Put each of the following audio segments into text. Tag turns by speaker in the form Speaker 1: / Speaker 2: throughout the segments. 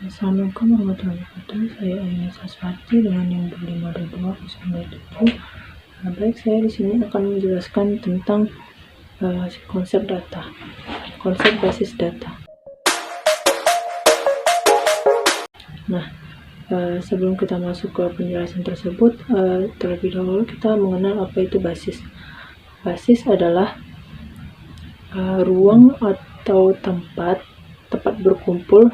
Speaker 1: Assalamualaikum warahmatullahi wabarakatuh. Saya Aini Saswati dengan NIM 252207. Baik, saya di sini akan menjelaskan tentang konsep data, konsep basis data. Nah, sebelum kita masuk ke penjelasan tersebut, terlebih dahulu kita mengenal apa itu basis. Basis adalah ruang atau tempat berkumpul,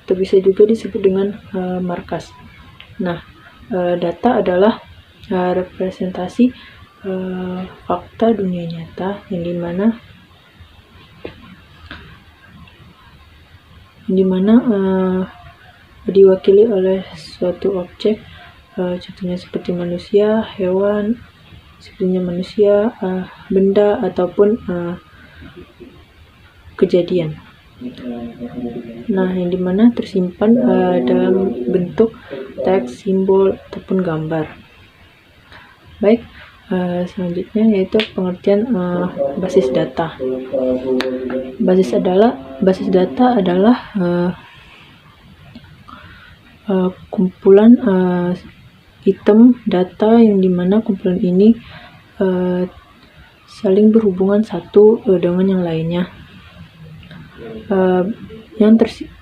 Speaker 1: atau bisa juga disebut dengan markas. Nah, data adalah representasi fakta dunia nyata yang dimana diwakili oleh suatu objek, contohnya seperti manusia, hewan, sepertinya manusia, benda, ataupun kejadian. Nah, yang dimana tersimpan dalam bentuk teks, simbol, ataupun gambar. Baik, selanjutnya yaitu pengertian basis data. Basis data adalah kumpulan item data yang dimana kumpulan ini saling berhubungan satu dengan yang lainnya,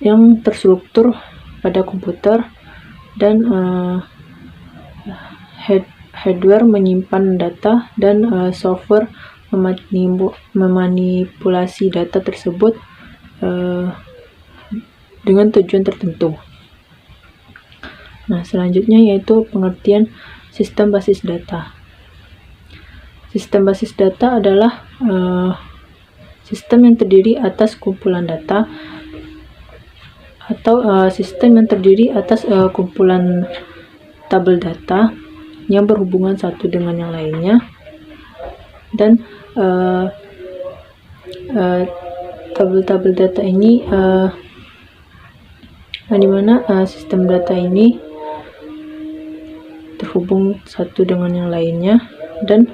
Speaker 1: yang terstruktur pada komputer, dan hardware menyimpan data, dan software memanipulasi data tersebut dengan tujuan tertentu. Nah, selanjutnya yaitu pengertian sistem basis data. Sistem basis data adalah sistem yang terdiri atas kumpulan data, atau sistem yang terdiri atas kumpulan tabel data yang berhubungan satu dengan yang lainnya, dan tabel-tabel data ini dimana sistem data ini terhubung satu dengan yang lainnya, dan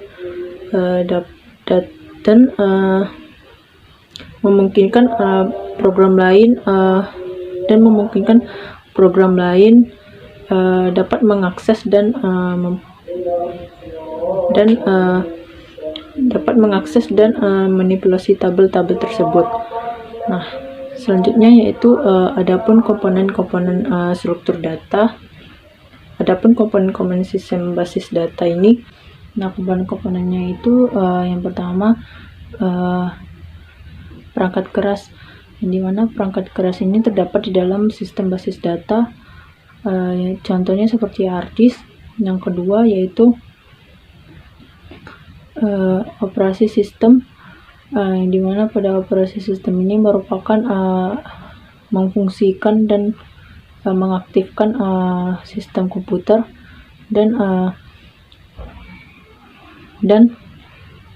Speaker 1: memungkinkan program lain dapat mengakses dan manipulasi tabel-tabel tersebut. Nah, selanjutnya yaitu adapun komponen-komponen struktur data. Adapun komponen-komponen sistem basis data ini, nah komponen-komponennya itu yang pertama perangkat keras, yang dimana perangkat keras ini terdapat di dalam sistem basis data. Contohnya seperti hard disk. Yang kedua yaitu operasi sistem, yang dimana pada operasi sistem ini merupakan memfungsikan dan mengaktifkan sistem komputer, dan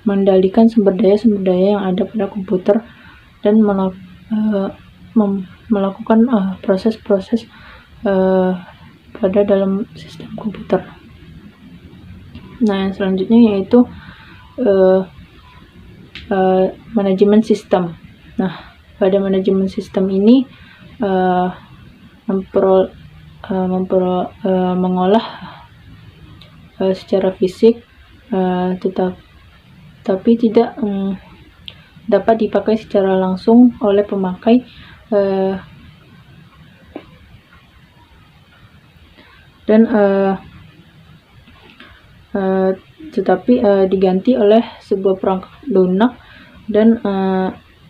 Speaker 1: mengendalikan sumber daya yang ada pada komputer, dan melakukan proses-proses pada dalam sistem komputer. Nah, yang selanjutnya yaitu manajemen sistem. Nah, pada manajemen sistem ini mengolah secara fisik, tapi tidak dapat dipakai secara langsung oleh pemakai, tetapi diganti oleh sebuah perangkat lunak, dan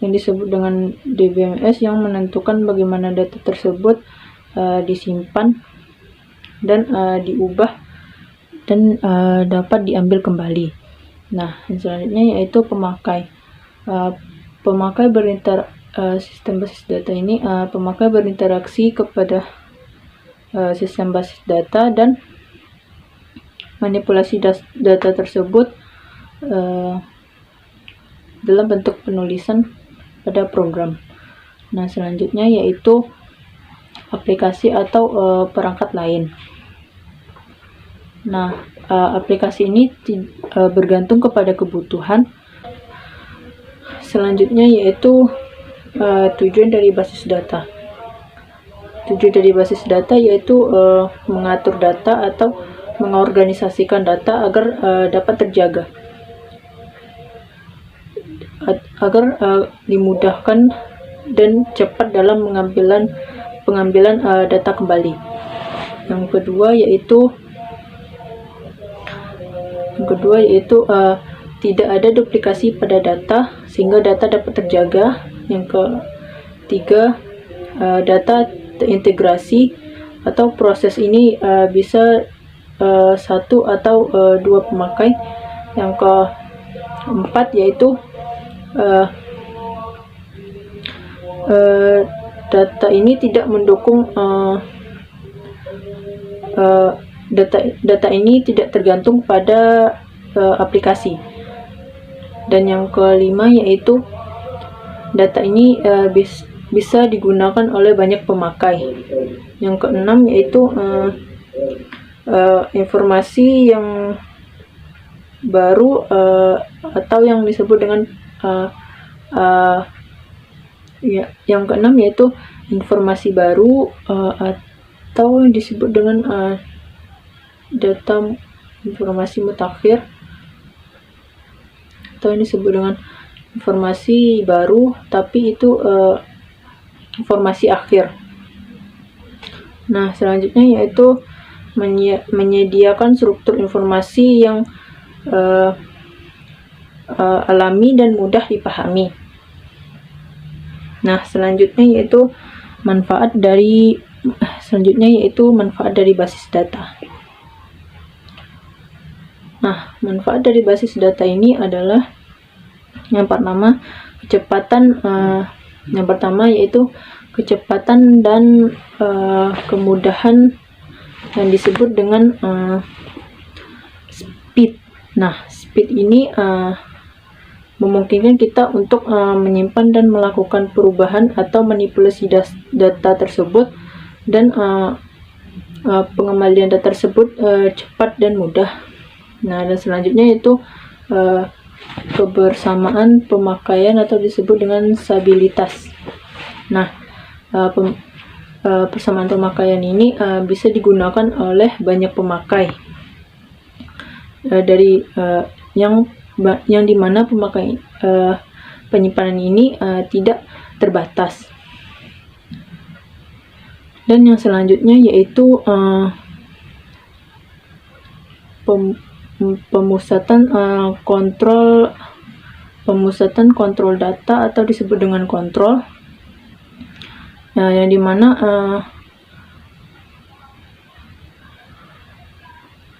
Speaker 1: yang disebut dengan DBMS, yang menentukan bagaimana data tersebut disimpan dan diubah dan dapat diambil kembali. Nah, selanjutnya yaitu pemakai. Sistem basis data ini, pemakai berinteraksi kepada sistem basis data dan manipulasi data tersebut dalam bentuk penulisan pada program. Nah, selanjutnya yaitu aplikasi atau perangkat lain. Nah, aplikasi ini bergantung kepada kebutuhan. Selanjutnya yaitu tujuan dari basis data. tujuan dari basis data yaitu mengatur data atau mengorganisasikan data agar dapat terjaga, agar dimudahkan dan cepat dalam pengambilan data kembali. Yang kedua yaitu tidak ada duplikasi pada data sehingga data dapat terjaga. Yang ketiga, data terintegrasi atau proses ini bisa satu atau dua pemakai. Yang keempat yaitu data ini tidak mendukung data ini tidak tergantung pada aplikasi. Dan yang kelima yaitu data ini bisa digunakan oleh banyak pemakai. Yang keenam yaitu informasi yang baru atau yang disebut dengan yang keenam yaitu informasi baru atau yang disebut dengan data informasi mutakhir, atau yang disebut dengan informasi baru tapi itu informasi akhir. Nah, selanjutnya yaitu menyediakan struktur informasi yang alami dan mudah dipahami. Nah, selanjutnya yaitu manfaat dari basis data. Nah, manfaat dari basis data ini adalah yang pertama kecepatan dan kemudahan yang disebut dengan speed. Nah, speed ini memungkinkan kita untuk menyimpan dan melakukan perubahan atau manipulasi data tersebut, dan pengembalian data tersebut cepat dan mudah. Nah, dan selanjutnya yaitu kebersamaan pemakaian atau disebut dengan stabilitas. Nah, persamaan pemakaian ini bisa digunakan oleh banyak pemakai dari yang dimana penyimpanan ini tidak terbatas. Dan yang selanjutnya yaitu pemusatan kontrol data atau disebut dengan kontrol, yang dimana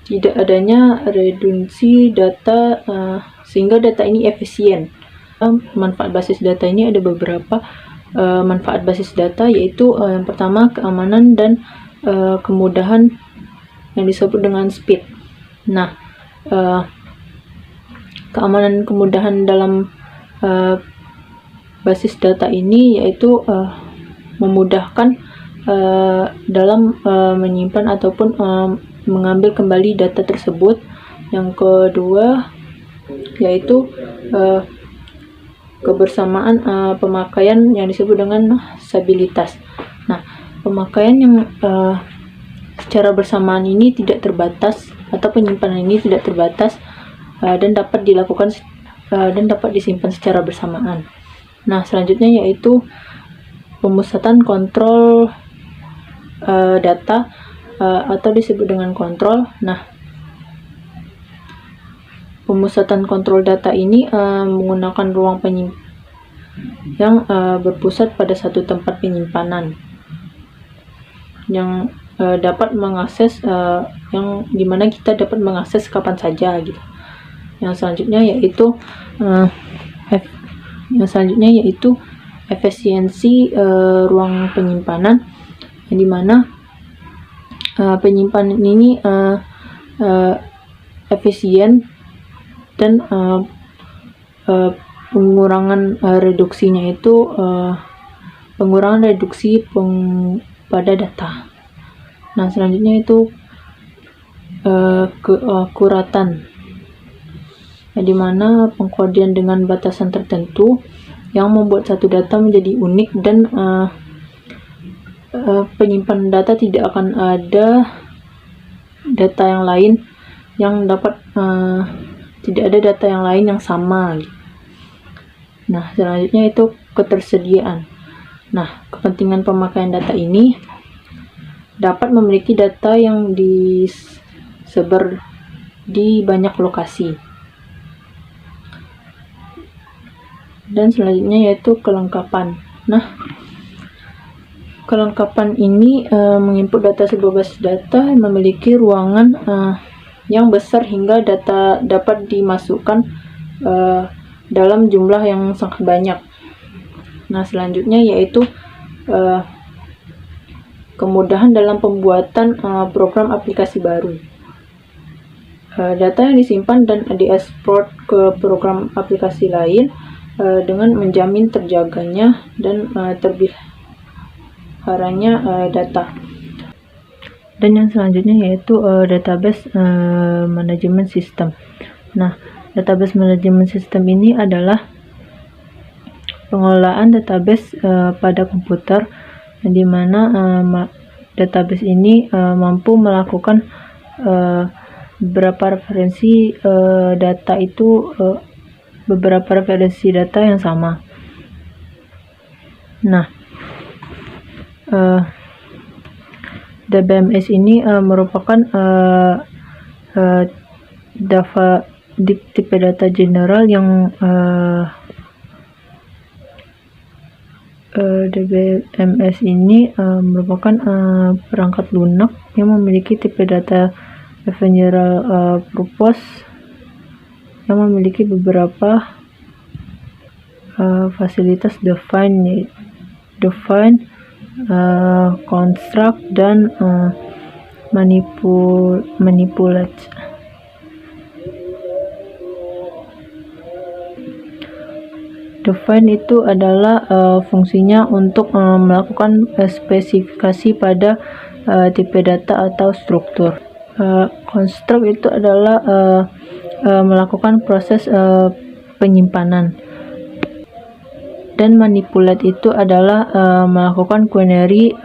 Speaker 1: tidak adanya redundansi data sehingga data ini efisien. Manfaat basis data ini ada beberapa manfaat basis data, yaitu yang pertama keamanan dan kemudahan yang disebut dengan speed. Nah, keamanan kemudahan dalam basis data ini yaitu memudahkan dalam menyimpan ataupun mengambil kembali data tersebut. Yang kedua yaitu kebersamaan pemakaian yang disebut dengan stabilitas. Nah, pemakaian yang secara bersamaan ini tidak terbatas, atau penyimpanan ini tidak terbatas dan dapat dilakukan dan dapat disimpan secara bersamaan. Nah, selanjutnya yaitu pemusatan kontrol data atau disebut dengan kontrol. Nah, pemusatan kontrol data ini menggunakan ruang yang berpusat pada satu tempat penyimpanan yang dapat mengakses yang dimana kita dapat mengakses kapan saja gitu. Yang selanjutnya yaitu efisiensi ruang penyimpanan, yang dimana penyimpanan ini efisien dan pengurangan reduksinya itu pengurangan reduksi pada data. Nah, selanjutnya itu keakuratan, di mana pengkodian dengan batasan tertentu yang membuat satu data menjadi unik dan penyimpanan data tidak akan ada data yang lain yang dapat tidak ada data yang lain yang sama. Nah, selanjutnya itu ketersediaan. Nah, kepentingan pemakaian data ini dapat memiliki data yang disebar di banyak lokasi. Dan selanjutnya yaitu kelengkapan. Nah, kelengkapan ini menginput data sebuah basis data yang memiliki ruangan yang besar hingga data dapat dimasukkan dalam jumlah yang sangat banyak. Nah, selanjutnya yaitu kemudahan dalam pembuatan program aplikasi baru. Data yang disimpan dan diekspor ke program aplikasi lain dengan menjamin terjaganya dan terpeliharanya data. Dan yang selanjutnya yaitu database manajemen sistem. Nah, database manajemen sistem ini adalah pengelolaan database pada komputer, di mana database ini mampu melakukan beberapa referensi data yang sama. Nah, DBMS ini merupakan tipe data general yang DBMS ini merupakan perangkat lunak yang memiliki tipe data general purpose yang memiliki beberapa fasilitas define, construct, dan manipulate. Define itu adalah fungsinya untuk melakukan spesifikasi pada tipe data atau struktur. Construct itu adalah melakukan proses penyimpanan. Dan manipulate itu adalah melakukan query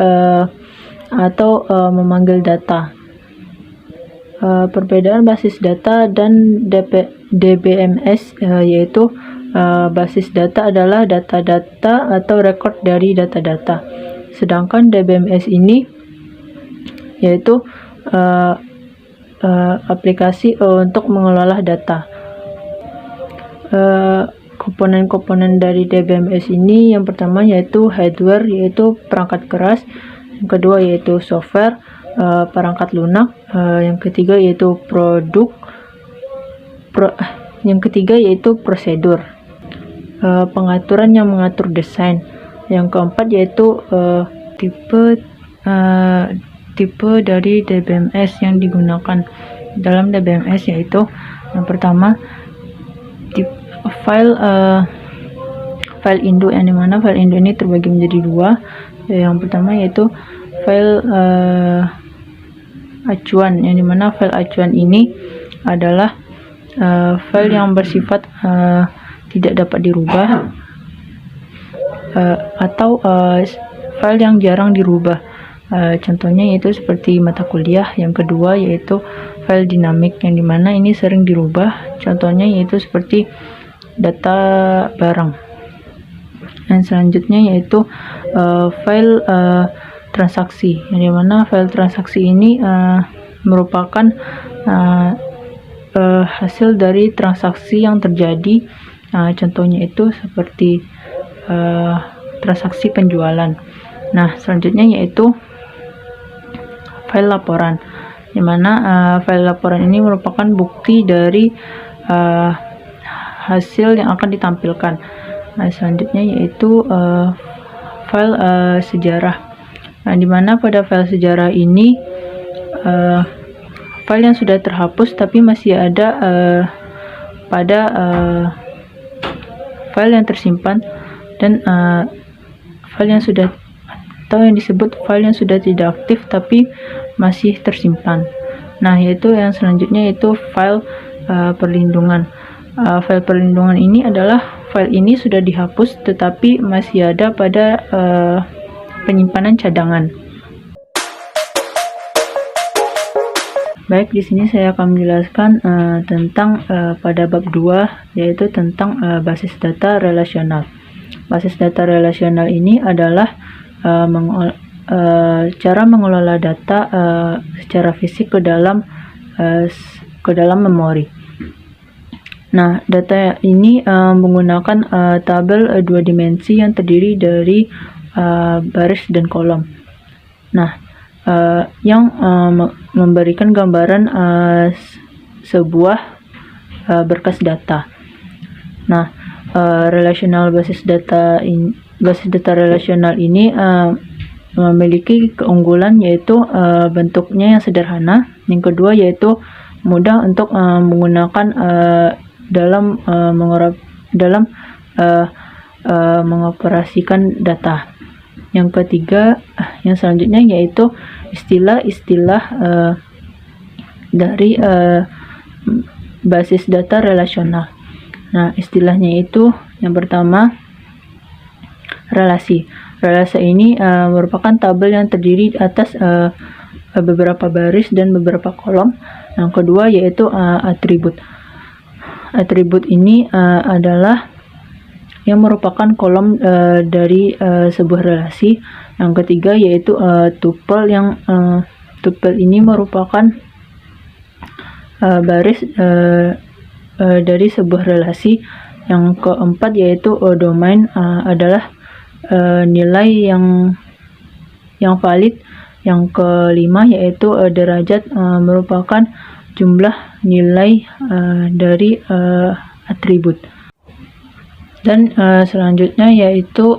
Speaker 1: atau memanggil data. Perbedaan basis data dan DBMS yaitu basis data adalah data-data atau record dari data-data, sedangkan DBMS ini yaitu aplikasi untuk mengelola data. Komponen-komponen dari DBMS ini yang pertama yaitu hardware, yaitu perangkat keras, yang kedua yaitu software, perangkat lunak, yang ketiga yaitu yang ketiga yaitu prosedur, pengaturan yang mengatur desain, yang keempat yaitu tipe dari DBMS yang digunakan dalam DBMS, yaitu yang pertama file induk, yang dimana file induk ini terbagi menjadi dua. Yang pertama yaitu file acuan, yang dimana file acuan ini adalah file yang bersifat tidak dapat dirubah atau file yang jarang dirubah. Contohnya yaitu seperti mata kuliah. Yang kedua yaitu file dinamik, yang dimana ini sering dirubah. Contohnya yaitu seperti data barang. Dan selanjutnya yaitu file transaksi, yang dimana file transaksi ini merupakan hasil dari transaksi yang terjadi. Contohnya itu seperti transaksi penjualan. Nah, selanjutnya yaitu file laporan, di mana file laporan ini merupakan bukti dari hasil yang akan ditampilkan. Nah, selanjutnya yaitu file sejarah. Nah, di mana pada file sejarah ini file yang sudah terhapus tapi masih ada pada file yang tersimpan, dan file yang sudah, atau yang disebut file yang sudah tidak aktif tapi masih tersimpan. Nah, yaitu yang selanjutnya yaitu file perlindungan. File perlindungan ini adalah file ini sudah dihapus tetapi masih ada pada penyimpanan cadangan. Baik, di sini saya akan menjelaskan tentang pada bab 2, yaitu tentang basis data relasional. Basis data relasional ini adalah cara mengelola data secara fisik ke dalam memori. Nah, data ini menggunakan tabel 2 dimensi yang terdiri dari baris dan kolom. Nah, yang memberikan gambaran sebuah berkas data. Nah, basis data relasional ini memiliki keunggulan, yaitu bentuknya yang sederhana. Yang kedua yaitu mudah untuk menggunakan dalam mengoperasikan data. Yang ketiga, yang selanjutnya yaitu istilah-istilah dari basis data relasional. Nah, istilahnya itu yang pertama, relasi. Relasi ini merupakan tabel yang terdiri atas beberapa baris dan beberapa kolom. Yang kedua yaitu atribut. Atribut ini adalah yang merupakan kolom dari sebuah relasi. Yang ketiga yaitu tuple, yang tuple ini merupakan baris dari sebuah relasi. Yang keempat yaitu domain, adalah nilai yang valid. Yang kelima yaitu derajat, merupakan jumlah nilai dari atribut. Dan selanjutnya yaitu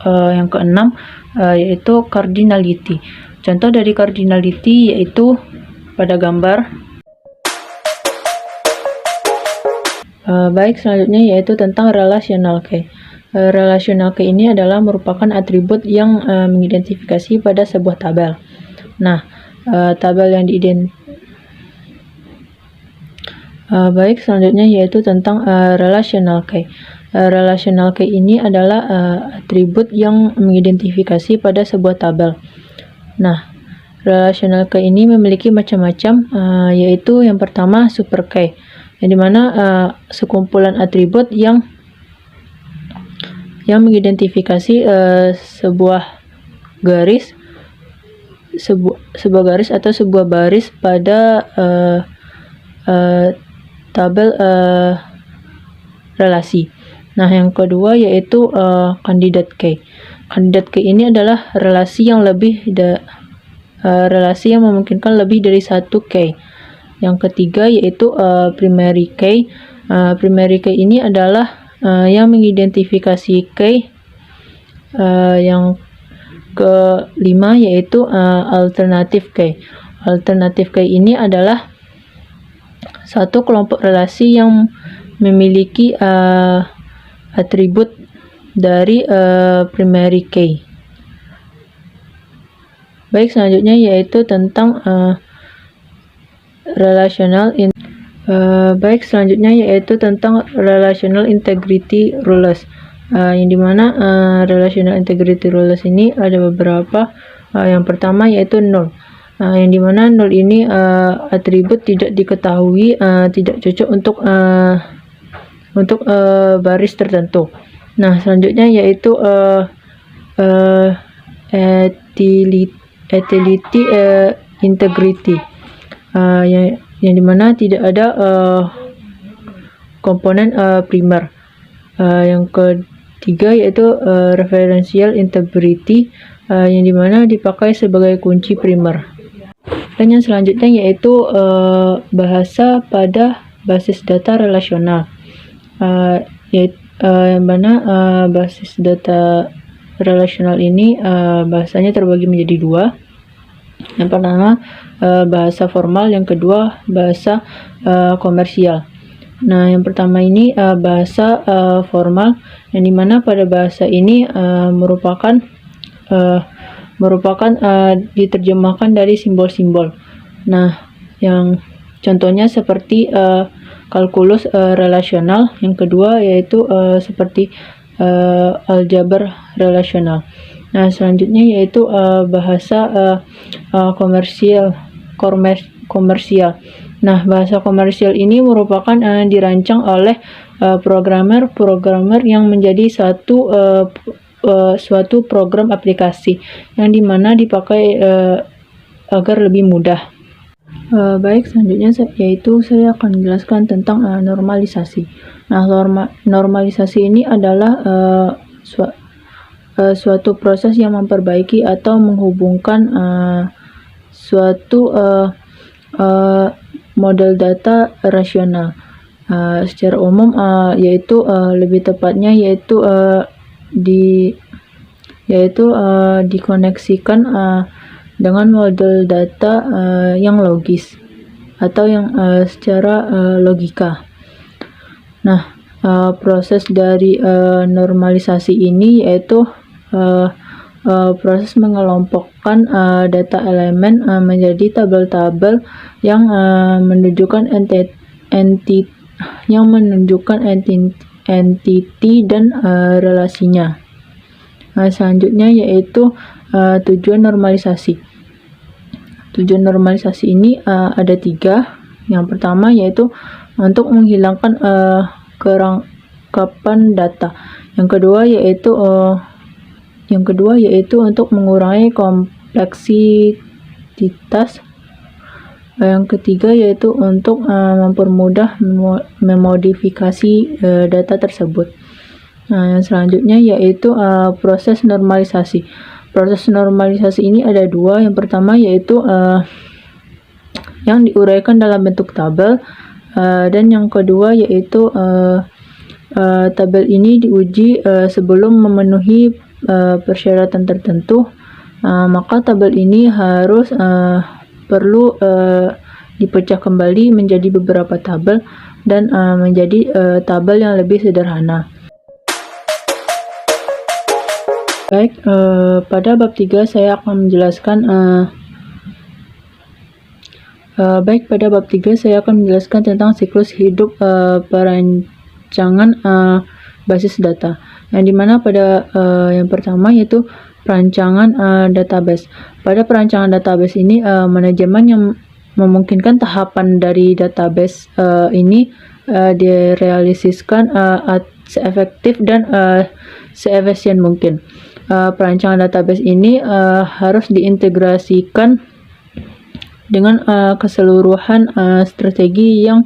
Speaker 1: yang keenam, yaitu cardinality. Contoh dari cardinality yaitu pada gambar. Baik, selanjutnya yaitu tentang relational key. Relational key ini adalah merupakan atribut yang mengidentifikasi pada sebuah tabel. Nah, tabel yang baik, selanjutnya yaitu tentang relational key. Relational key ini adalah atribut yang mengidentifikasi pada sebuah tabel. Nah, relational key ini memiliki macam-macam, yaitu yang pertama super key, yang dimana sekumpulan atribut yang mengidentifikasi sebuah garis atau sebuah baris pada tabel relasi. Nah, yang kedua yaitu candidate key. Candidate key ini adalah relasi yang memungkinkan lebih dari satu key. Yang ketiga yaitu primary key. Primary key ini adalah yang mengidentifikasi key. Yang kelima yaitu alternative key. Alternative key ini adalah satu kelompok relasi yang memiliki atribut dari primary key. Baik, selanjutnya yaitu tentang relational integrity rules. Yang dimana relational integrity rules ini ada beberapa. Yang pertama yaitu null. Yang dimana null ini atribut tidak diketahui, tidak cocok untuk baris tertentu. Nah, selanjutnya yaitu utility integrity, yang dimana tidak ada komponen primer. Yang ketiga yaitu referential integrity, yang dimana dipakai sebagai kunci primer. Dan yang selanjutnya yaitu bahasa pada basis data relasional. Yang mana basis data relasional ini bahasanya terbagi menjadi dua. Yang pertama bahasa formal, yang kedua bahasa komersial. Nah, yang pertama ini bahasa formal, yang dimana pada bahasa ini merupakan diterjemahkan dari simbol-simbol. Nah, yang contohnya seperti kalkulus relasional. Yang kedua yaitu seperti aljabar relasional. Nah, selanjutnya yaitu bahasa komersial. Nah, bahasa komersial ini merupakan dirancang oleh programmer yang menjadi suatu program aplikasi yang dimana dipakai agar lebih mudah. Baik, selanjutnya yaitu saya akan menjelaskan tentang normalisasi. Nah, normalisasi ini adalah suatu proses yang memperbaiki atau menghubungkan suatu model data rasional. Secara umum yaitu lebih tepatnya yaitu dikoneksikan dengan model data yang logis atau yang secara logika. Nah, proses dari normalisasi ini yaitu proses mengelompokkan data elemen menjadi tabel-tabel yang menunjukkan entity dan relasinya. Nah, selanjutnya yaitu tujuan normalisasi. Tujuan normalisasi ini ada 3. Yang pertama yaitu untuk menghilangkan kerangkapan data. Yang kedua yaitu untuk mengurangi kompleksitas. Yang ketiga yaitu untuk mempermudah memodifikasi data tersebut. Nah, yang selanjutnya yaitu proses normalisasi. Proses normalisasi ini ada 2. Yang pertama yaitu yang diuraikan dalam bentuk tabel, dan yang kedua yaitu tabel ini diuji sebelum memenuhi persyaratan tertentu. Maka tabel ini harus perlu dipecah kembali menjadi beberapa tabel dan menjadi tabel yang lebih sederhana. Baik, pada bab 3 saya akan menjelaskan tentang siklus hidup perancangan basis data. Yang dimana pada yang pertama yaitu perancangan database. Pada perancangan database ini manajemen yang memungkinkan tahapan dari database ini direalisasikan seefektif dan seefisien mungkin. Perancangan database ini harus diintegrasikan dengan keseluruhan strategi yang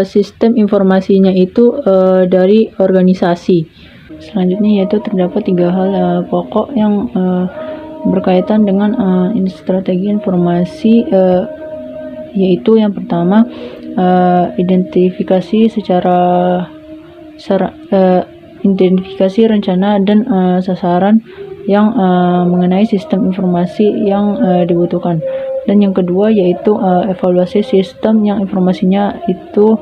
Speaker 1: sistem informasinya itu dari organisasi. Selanjutnya yaitu terdapat 3 hal pokok yang berkaitan dengan strategi informasi, yaitu yang pertama identifikasi rencana dan sasaran yang mengenai sistem informasi yang dibutuhkan. Dan yang kedua yaitu evaluasi sistem yang informasinya itu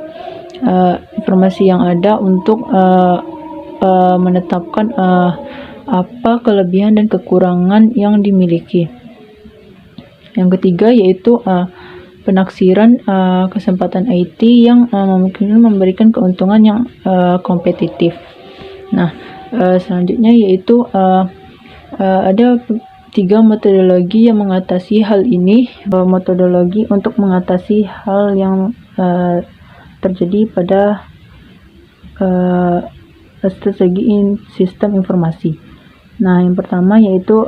Speaker 1: informasi yang ada untuk menetapkan apa kelebihan dan kekurangan yang dimiliki. Yang ketiga yaitu penaksiran kesempatan IT yang memungkinkan memberikan keuntungan yang kompetitif. Nah, selanjutnya yaitu ada 3 metodologi yang mengatasi hal ini. Metodologi untuk mengatasi hal yang terjadi pada strategi sistem informasi. Nah, yang pertama yaitu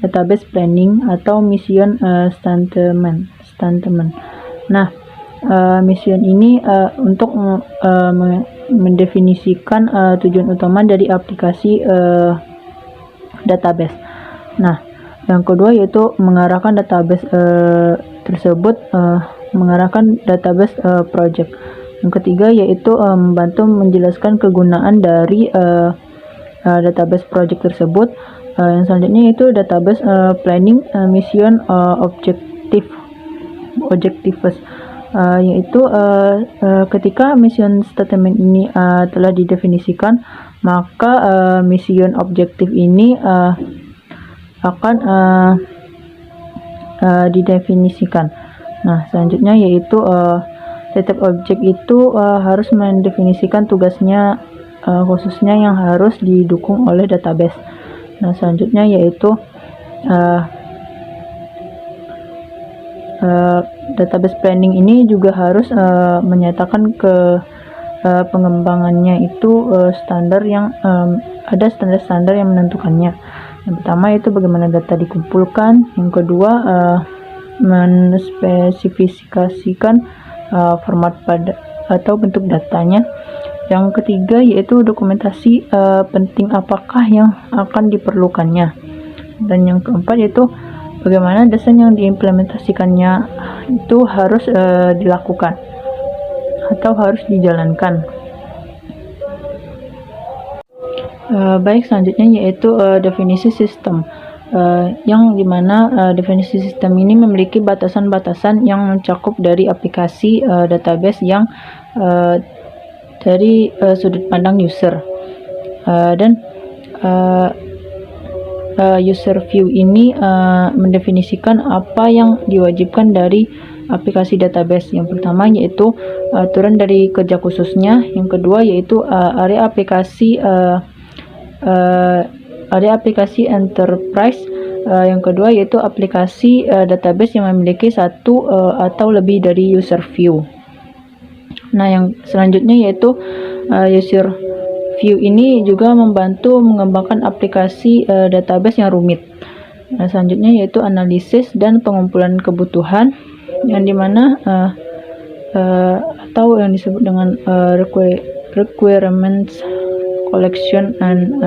Speaker 1: database planning atau mission statement. Nah, mission ini untuk mendefinisikan tujuan utama dari aplikasi database. Nah, yang kedua yaitu mengarahkan database tersebut, mengarahkan database project. Yang ketiga yaitu membantu menjelaskan kegunaan dari database project tersebut. Yang selanjutnya yaitu database planning mission objectives, yaitu ketika mission statement ini telah didefinisikan, maka mission objektif ini akan didefinisikan. Nah, selanjutnya yaitu setiap objek itu harus mendefinisikan tugasnya khususnya yang harus didukung oleh database. Nah, selanjutnya yaitu database planning ini juga harus menyatakan ke pengembangannya itu standar yang ada standar-standar yang menentukannya. Yang pertama itu bagaimana data dikumpulkan, yang kedua menspesifikasikan format pada atau bentuk datanya, yang ketiga yaitu dokumentasi penting apakah yang akan diperlukannya, dan yang keempat yaitu bagaimana desain yang diimplementasikannya itu harus dilakukan atau harus dijalankan. Baik, selanjutnya yaitu definisi sistem, yang dimana definisi sistem ini memiliki batasan-batasan yang mencakup dari aplikasi database yang dari sudut pandang user, dan user view ini mendefinisikan apa yang diwajibkan dari aplikasi database. Yang pertama yaitu aturan dari kerja khususnya, yang kedua yaitu area aplikasi enterprise, yang kedua yaitu aplikasi database yang memiliki satu atau lebih dari user view. Nah, yang selanjutnya yaitu user view ini juga membantu mengembangkan aplikasi database yang rumit. Nah, selanjutnya yaitu analisis dan pengumpulan kebutuhan, yang dimana atau yang disebut dengan requirements collection and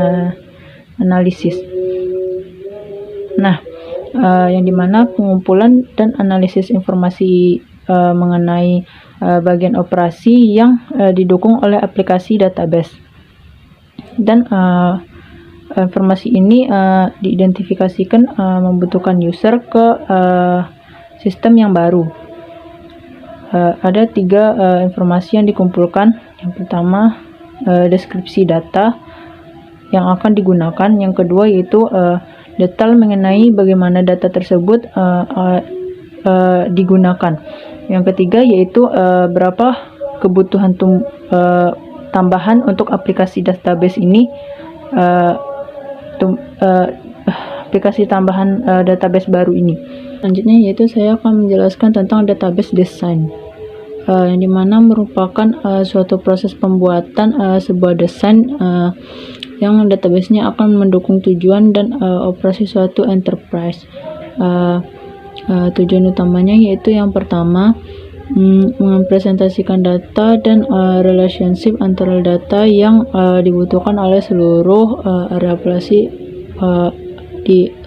Speaker 1: analysis. Nah, yang dimana pengumpulan dan analisis informasi mengenai bagian operasi yang didukung oleh aplikasi database, dan informasi ini diidentifikasikan membutuhkan user ke sistem yang baru. Ada tiga informasi yang dikumpulkan. Yang pertama deskripsi data yang akan digunakan, yang kedua yaitu detail mengenai bagaimana data tersebut digunakan, yang ketiga yaitu berapa kebutuhan tambahan untuk aplikasi database ini, aplikasi tambahan database baru ini. Selanjutnya yaitu saya akan menjelaskan tentang database design, yang dimana merupakan suatu proses pembuatan sebuah desain yang database-nya akan mendukung tujuan dan operasi suatu enterprise. Tujuan utamanya yaitu yang pertama mempresentasikan data dan relationship antara data yang dibutuhkan oleh seluruh area aplikasi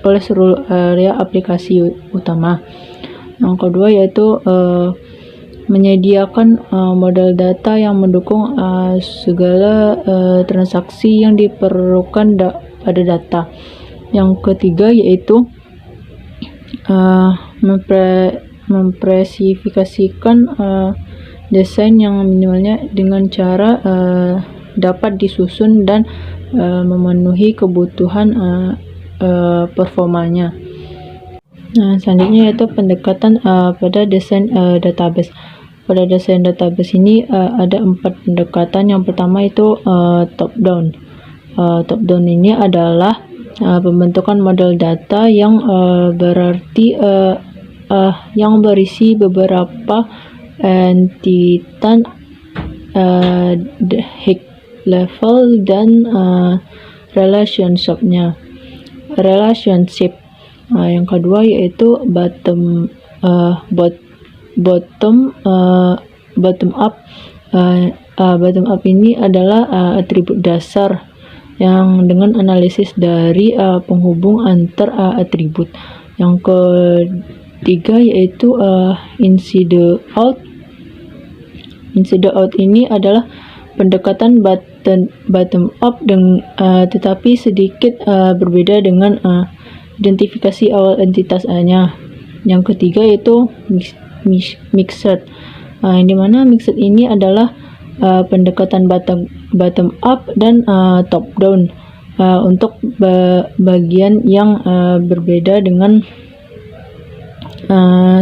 Speaker 1: oleh seluruh area aplikasi utama. Yang kedua yaitu menyediakan model data yang mendukung segala transaksi yang diperlukan pada data. Yang ketiga yaitu memspesifikasikan desain yang minimalnya dengan cara dapat disusun dan memenuhi kebutuhan performanya. Nah, selanjutnya yaitu pendekatan pada desain database. Pada desain database ini ada 4 pendekatan. Yang pertama itu top down. Top down ini adalah pembentukan model data yang berarti yang berisi beberapa entitas high level dan relationship. Yang kedua yaitu bottom up. Bottom up ini adalah atribut dasar yang dengan analisis dari penghubung antar atribut. Yang ketiga yaitu inside out. Inside out ini adalah pendekatan bottom up tetapi sedikit berbeda dengan identifikasi awal entitasnya. Yang ketiga yaitu mixed, yang dimana mixed ini adalah pendekatan bottom up dan top down untuk bagian yang berbeda dengan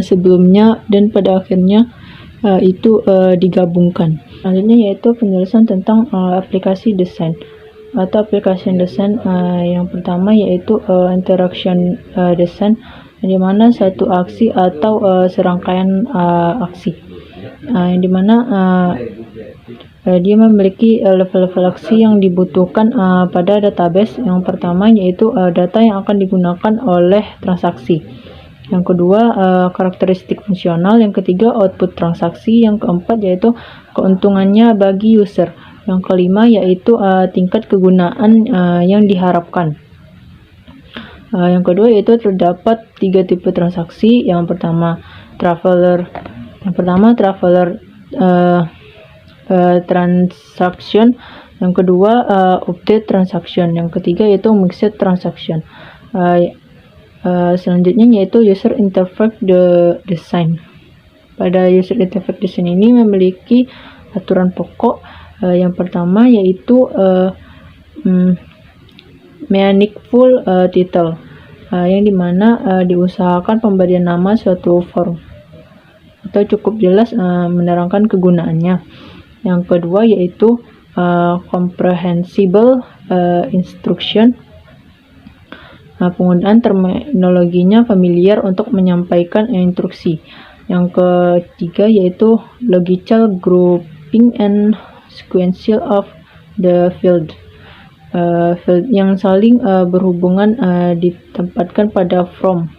Speaker 1: sebelumnya, dan pada akhirnya itu digabungkan. Selanjutnya yaitu penjelasan tentang aplikasi desain. atau application design. Yang pertama yaitu interaction design, di mana satu aksi atau serangkaian aksi, yang dimana dia memiliki level-level aksi yang dibutuhkan pada database. Yang pertama yaitu data yang akan digunakan oleh transaksi. Yang kedua karakteristik fungsional. Yang ketiga output transaksi. Yang keempat yaitu keuntungannya bagi user. Yang kelima yaitu tingkat kegunaan yang diharapkan. Yang kedua yaitu terdapat 3 tipe transaksi. Yang pertama traveler transaction, yang kedua update transaction, yang ketiga yaitu mixed transaction. Selanjutnya yaitu user interface design. Pada user interface design ini memiliki aturan pokok. Yang pertama yaitu meaningful title, yang dimana diusahakan pemberian nama suatu form atau cukup jelas menerangkan kegunaannya. Yang kedua yaitu comprehensible instruction, penggunaan terminologinya familiar untuk menyampaikan instruksi. Yang ketiga yaitu logical grouping and sequential of the field, yang saling berhubungan ditempatkan pada from.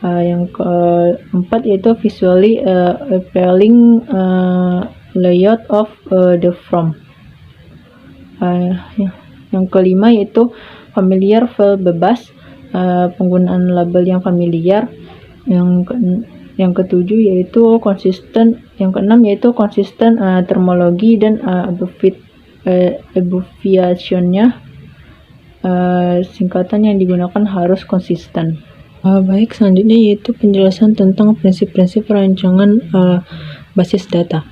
Speaker 1: Yang keempat yaitu visually appealing layout of the from. Yang kelima yaitu familiar file bebas, penggunaan label yang familiar. Yang ketujuh yaitu konsisten. Yang keenam yaitu konsisten terminologi dan abbreviationnya, singkatan yang digunakan harus konsisten. Baik, selanjutnya yaitu penjelasan tentang prinsip-prinsip perancangan basis data.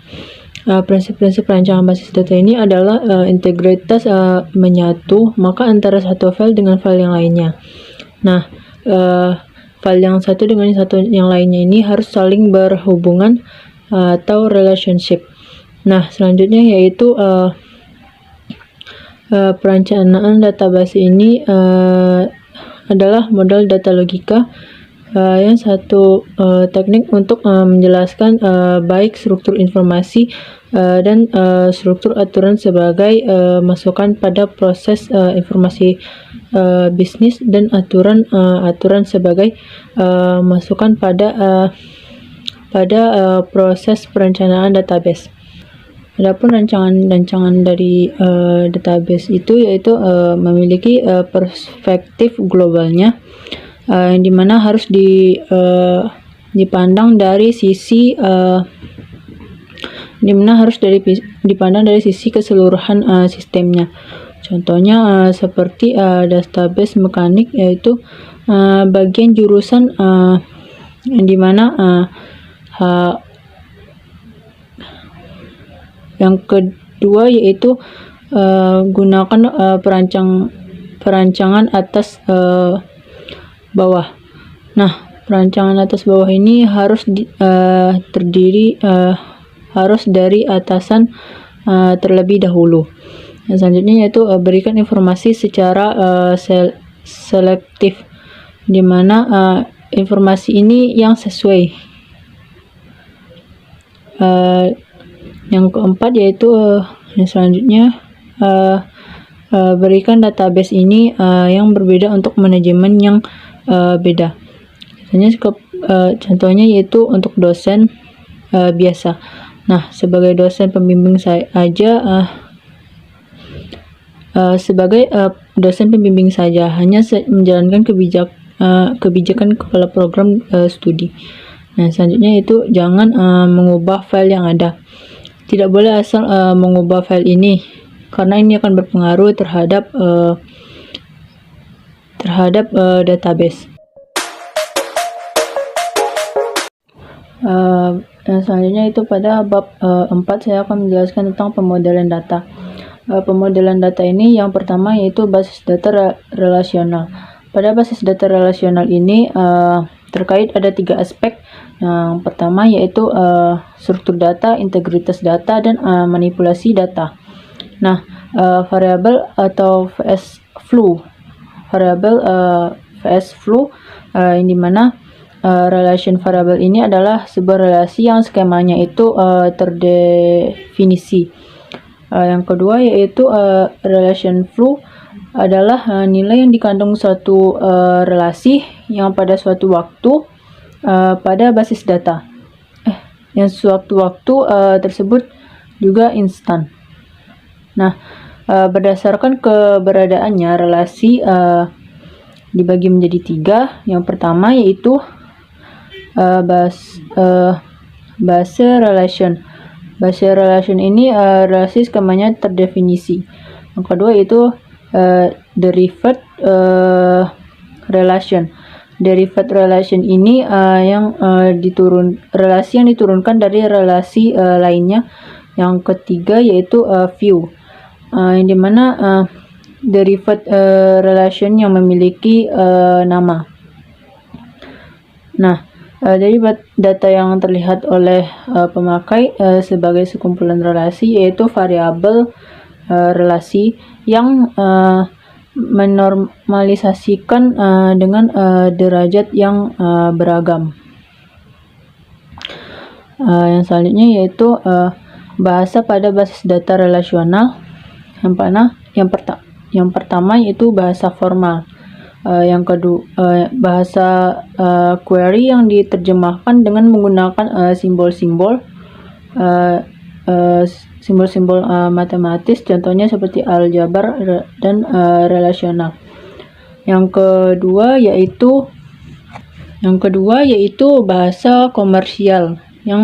Speaker 1: Prinsip-prinsip perancangan basis data ini adalah integritas menyatu maka antara satu file dengan file yang lainnya. Nah, file yang satu dengan yang lainnya ini harus saling berhubungan atau relationship. Nah, selanjutnya yaitu perencanaan database ini adalah model data logika, yang satu teknik untuk menjelaskan baik struktur informasi dan struktur aturan sebagai masukan pada proses informasi bisnis, dan aturan sebagai masukan pada proses perencanaan database. Adapun rancangan dari database itu yaitu memiliki perspektif globalnya, yang dimana harus dipandang dari sisi dipandang dari sisi keseluruhan sistemnya. Contohnya seperti database mekanik, yaitu bagian jurusan yang dimana yang kedua yaitu gunakan perancangan atas bawah. Nah, perancangan atas bawah ini harus terdiri harus dari atasan terlebih dahulu. Dan selanjutnya yaitu berikan informasi secara selektif, di mana informasi ini yang sesuai. Yang keempat yaitu yang selanjutnya berikan database ini yang berbeda untuk manajemen yang beda. Contohnya yaitu untuk dosen biasa. Nah, sebagai dosen pembimbing saja hanya menjalankan kebijakan kepala program studi. Nah, selanjutnya itu jangan mengubah file yang ada. Tidak boleh asal mengubah file ini, karena ini akan berpengaruh terhadap database. Dan selanjutnya itu pada bab 4 saya akan menjelaskan tentang pemodelan data. Pemodelan data ini yang pertama yaitu basis data relasional. Pada basis data relasional ini terkait ada 3 aspek. Yang pertama yaitu struktur data, integritas data, dan manipulasi data. Nah, variabel atau vs flu. Variabel vs flu, yang dimana relation variabel ini adalah sebuah relasi yang skemanya itu terdefinisi. Yang kedua yaitu relation flu adalah nilai yang dikandung suatu relasi yang pada suatu waktu pada basis data. Yang suatu waktu tersebut juga instan. Nah, berdasarkan keberadaannya, relasi dibagi menjadi 3. Yang pertama yaitu base relation. Base relation ini relasi skemanya terdefinisi. Yang kedua yaitu derived relation. Derived relation ini relasi yang diturunkan dari relasi lainnya. Yang ketiga yaitu view, yang dimana derived relation yang memiliki nama. Nah, dari data yang terlihat oleh pemakai sebagai sekumpulan relasi yaitu variabel relasi yang menormalisasikan dengan derajat yang beragam. Yang selanjutnya yaitu bahasa pada basis data relasional. Yang pertama yaitu bahasa formal. Yang kedua bahasa query yang diterjemahkan dengan menggunakan simbol-simbol matematis, contohnya seperti aljabar dan relasional. Yang kedua yaitu bahasa komersial yang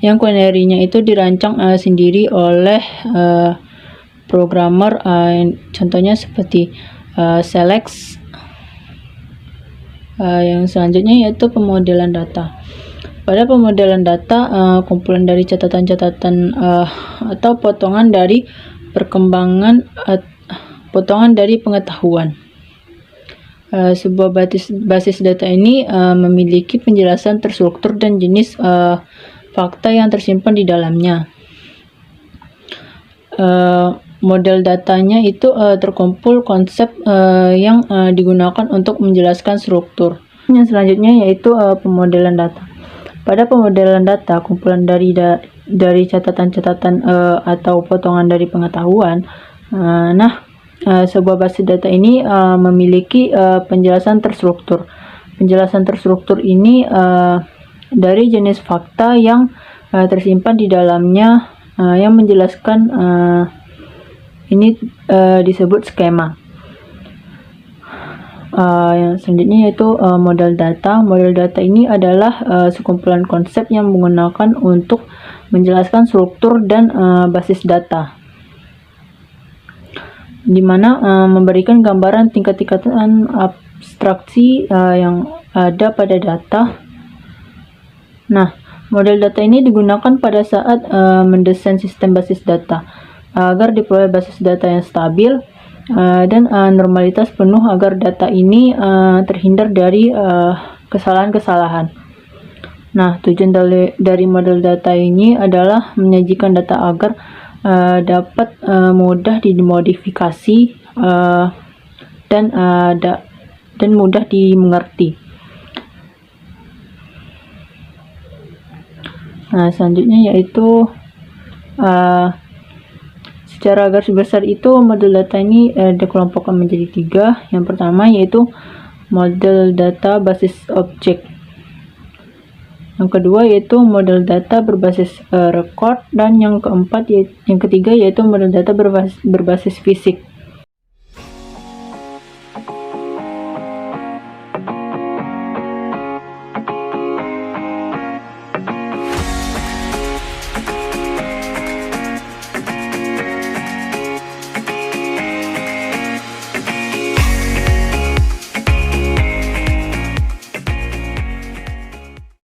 Speaker 1: query-nya itu dirancang sendiri oleh programmer, contohnya seperti select. Yang selanjutnya yaitu pemodelan data. Pada pemodelan data, kumpulan dari catatan-catatan atau potongan dari perkembangan, potongan dari pengetahuan. Sebuah basis data ini memiliki penjelasan terstruktur dan jenis fakta yang tersimpan di dalamnya. Model datanya itu terkumpul konsep yang digunakan untuk menjelaskan struktur. Yang selanjutnya yaitu pemodelan data. Pada pemodelan data, kumpulan dari catatan-catatan atau potongan dari pengetahuan. Sebuah basis data ini memiliki penjelasan terstruktur. Penjelasan terstruktur ini dari jenis fakta yang tersimpan di dalamnya, yang menjelaskan ini disebut skema. Yang selanjutnya yaitu model data. Model data ini adalah sekumpulan konsep yang menggunakan untuk menjelaskan struktur dan basis data, di mana memberikan gambaran tingkat-tingkatan abstraksi yang ada pada data. Nah, model data ini digunakan pada saat mendesain sistem basis data agar diperoleh basis data yang stabil dan normalitas penuh agar data ini terhindar dari kesalahan-kesalahan. Nah, tujuan dari model data ini adalah menyajikan data agar dapat mudah dimodifikasi dan mudah dimengerti. Nah, selanjutnya yaitu secara garis besar itu model data ini dikelompokkan menjadi 3. Yang pertama yaitu model data basis objek. Yang kedua yaitu model data berbasis record, dan yang ketiga yaitu model data berbasis fisik.